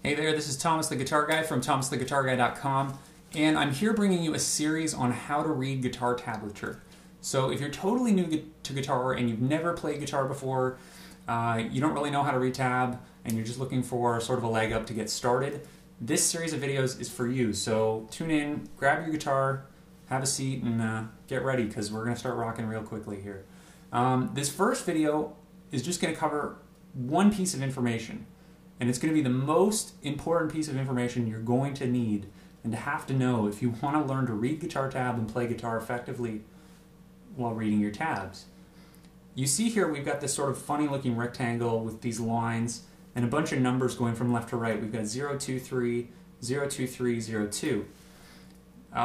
Hey there, this is Thomas the Guitar Guy from thomastheguitarguy.com, and I'm here bringing you a series on how to read guitar tablature. So if you're totally new to guitar and you've never played guitar before, you don't really know how to read tab, and you're just looking for sort of a leg up to get started, this series of videos is for you. So tune in, grab your guitar, have a seat, and get ready, because we're going to start rocking real quickly here. This first video is just going to cover one piece of information. And it's going to be the most important piece of information you're going to need and to have to know if you want to learn to read guitar tab and play guitar effectively while reading your tabs. You see here we've got this sort of funny looking rectangle with these lines and a bunch of numbers going from left to right. We've got 0, 2, 3, 0, 2, 3, 0, 2.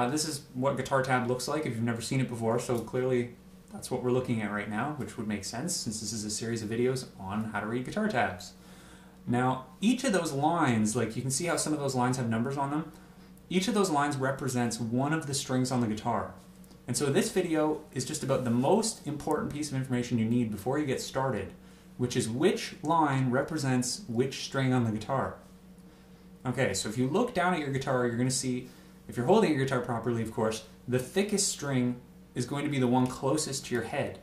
This is what guitar tab looks like if you've never seen it before, so clearly that's what we're looking at right now, which would make sense since this is a series of videos on how to read guitar tabs. Now, each of those lines, like you can see how some of those lines have numbers on them, each of those lines represents one of the strings on the guitar. And so this video is just about the most important piece of information you need before you get started, which is which line represents which string on the guitar. Okay, so if you look down at your guitar, you're going to see, if you're holding your guitar properly, of course, the thickest string is going to be the one closest to your head.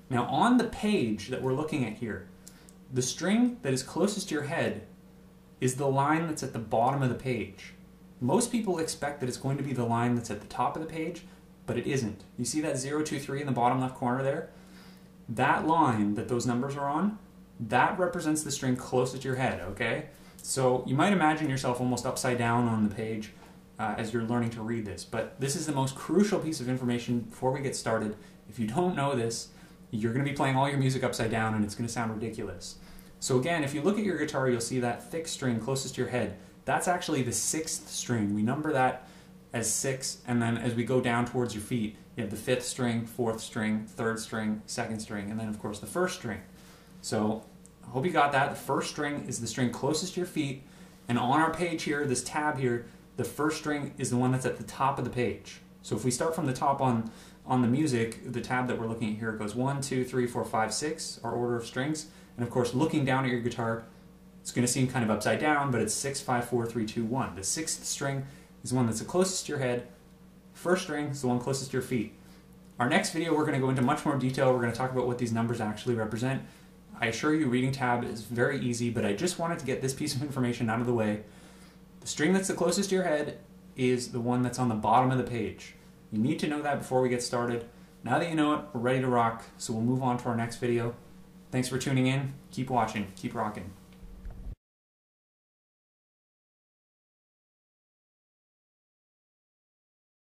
Now, on the page that we're looking at here, the string that is closest to your head is the line that's at the bottom of the page. Most people expect that it's going to be the line that's at the top of the page, but it isn't. You see that 0, 2, 3 in the bottom left corner there? That line that those numbers are on, that represents the string closest to your head, okay? So you might imagine yourself almost upside down on the page as you're learning to read this, but this is the most crucial piece of information before we get started. If you don't know this, you're going to be playing all your music upside down and it's going to sound ridiculous. So again, if you look at your guitar, you'll see that thick string closest to your head. That's actually the 6th string. We number that as 6, and then as we go down towards your feet, you have the 5th string, 4th string, 3rd string, 2nd string, and then of course the 1st string. So I hope you got that. The 1st string is the string closest to your feet, and on our page here, this tab here, the 1st string is the one that's at the top of the page. So if we start from the top on the music, the tab that we're looking at here goes 1, 2, 3, 4, 5, 6, our order of strings. And of course, looking down at your guitar, it's going to seem kind of upside down, but it's 6, 5, 4, 3, 2, 1. The 6th string is the one that's the closest to your head. 1st string is the one closest to your feet. Our next video, we're going to go into much more detail. We're going to talk about what these numbers actually represent. I assure you, reading tab is very easy, but I just wanted to get this piece of information out of the way. The string that's the closest to your head is the one that's on the bottom of the page. You need to know that before we get started. Now that you know it, we're ready to rock, so we'll move on to our next video. Thanks for tuning in. Keep watching. Keep rocking.